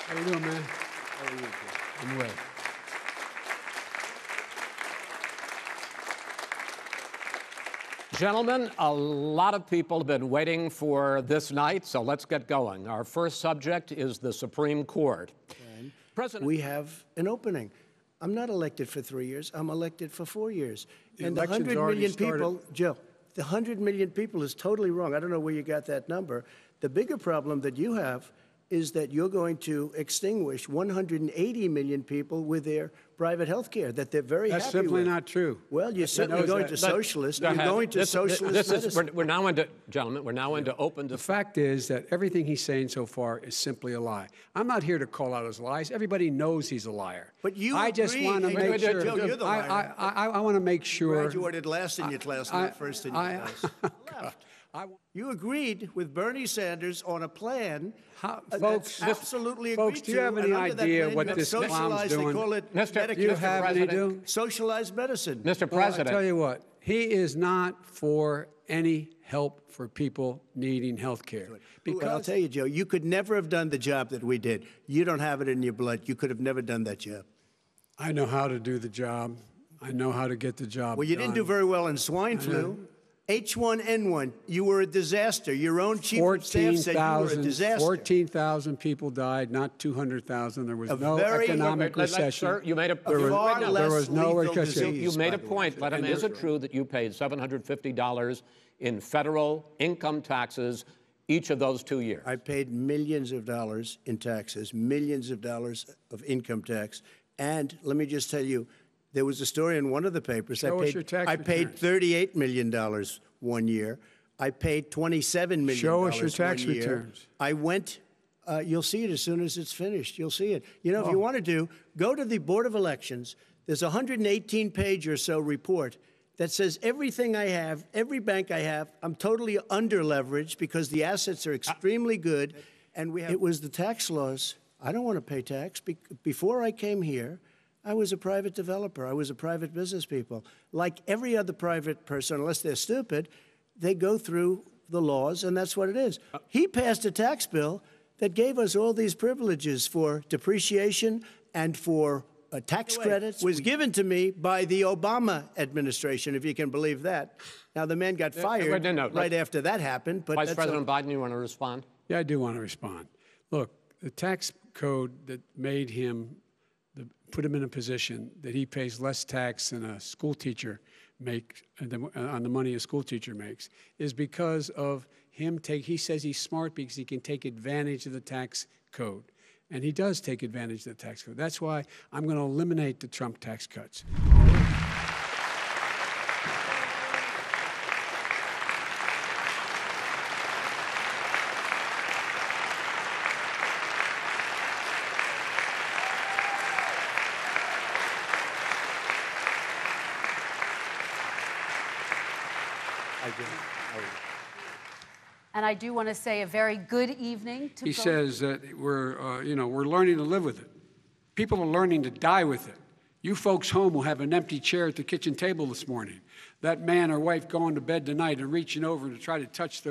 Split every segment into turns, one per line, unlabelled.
How you doing, man? How are you? I'm well.
Gentlemen, a lot of people have been waiting for this night, so let's get going. Our first subject is the Supreme Court.
President, we have an opening. I'm not elected for 3 years. I'm elected for 4 years. And the 100 million people, Joe, the 100 million people is totally wrong. I don't know where you got that number. The bigger problem that you have is that you're going to extinguish 180 million people with their private health care that they're very happy with.
That's simply not true.
Well, you're certainly going to socialist. You're going to socialist medicine.
We're now into, gentlemen, we're now into open
The fact is that everything he's saying so far is simply a lie. I'm not here to call out his lies. Everybody knows he's a liar.
But you
I just want to make sure.
Joe, you're the liar.
I want to make sure.
You graduated last in your class, not first in your class. You agreed with Bernie Sanders on a plan
folks,
absolutely
folks, do you have any idea what this clown's doing?
They call it socialized medicine.
Mr. President.
I'll tell you what, he is not for any help for people needing health care.
Because I'll tell you, Joe, you could never have done the job that we did. You don't have it in your blood. You could have never done that job.
I know how to do the job. I know how to get the job done.
Well, you didn't do very well in swine flu. H1N1, you were a disaster. Your own chief of staff said you were a disaster.
14,000 people died, not 200,000. There was no economic recession.
Sir, you made a
there was no recession.
You made a point. Let him. Is it true that you paid $750 in federal income taxes each of those 2 years?
I paid millions of dollars in taxes, millions of dollars of income tax. And let me just tell you, there was a story in one of the papers. I paid $38 million 1 year. I paid $27 million.
Show us your tax returns.
I went. You'll see it as soon as it's finished. You'll see it. You know, if you want to go to the Board of Elections. There's a 118-page or so report that says everything I have, every bank I have, I'm totally under-leveraged because the assets are extremely good. And it was the tax laws. I don't want to pay tax. Before I came here, I was a private developer. I was a private business people. Like every other private person, unless they're stupid, they go through the laws, and that's what it is. He passed a tax bill that gave us all these privileges for depreciation and for tax credits. Was given to me by the Obama administration, if you can believe that. Now, the man got fired right after that happened. But
Vice President Biden, you want to respond?
Yeah, I do want to respond. Look, the tax code that made him put him in a position that he pays less tax than a school teacher makes on the money a school teacher makes is because of him he says he's smart because he can take advantage of the tax code. And he does take advantage of the tax code. That's why I'm going to eliminate the Trump tax cuts.
And I do want to say a very good evening to
He says that we're learning to live with it. People are learning to die with it. You folks home will have an empty chair at the kitchen table this morning. That man or wife going to bed tonight and reaching over to try to touch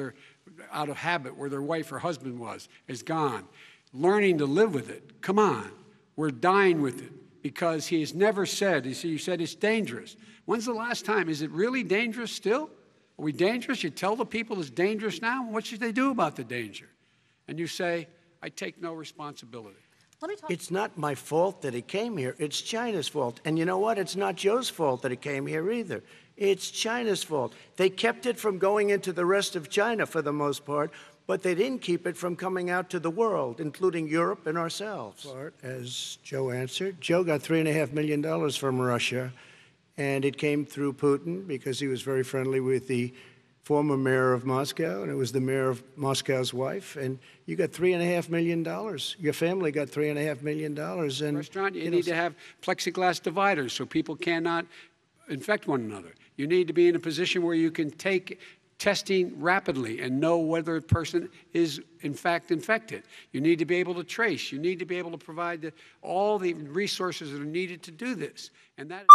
out of habit where their wife or husband is gone. Learning to live with it. Come on. We're dying with it because he has never said, you said it's dangerous. When's the last time? Is it really dangerous still? Are we dangerous? You tell the people it's dangerous now? What should they do about the danger? And you say, I take no responsibility.
It's not my fault that he came here. It's China's fault. And you know what? It's not Joe's fault that he came here either. It's China's fault. They kept it from going into the rest of China for the most part, but they didn't keep it from coming out to the world, including Europe and ourselves. As Joe answered, Joe got $3.5 million from Russia. And it came through Putin because he was very friendly with the former mayor of Moscow, and it was the mayor of Moscow's wife. And you got $3.5 million. Your family got $3.5 million. And
restaurant, you need to have plexiglass dividers so people cannot infect one another. You need to be in a position where you can take testing rapidly and know whether a person is, in fact, infected. You need to be able to trace. You need to be able to provide all the resources that are needed to do this. And that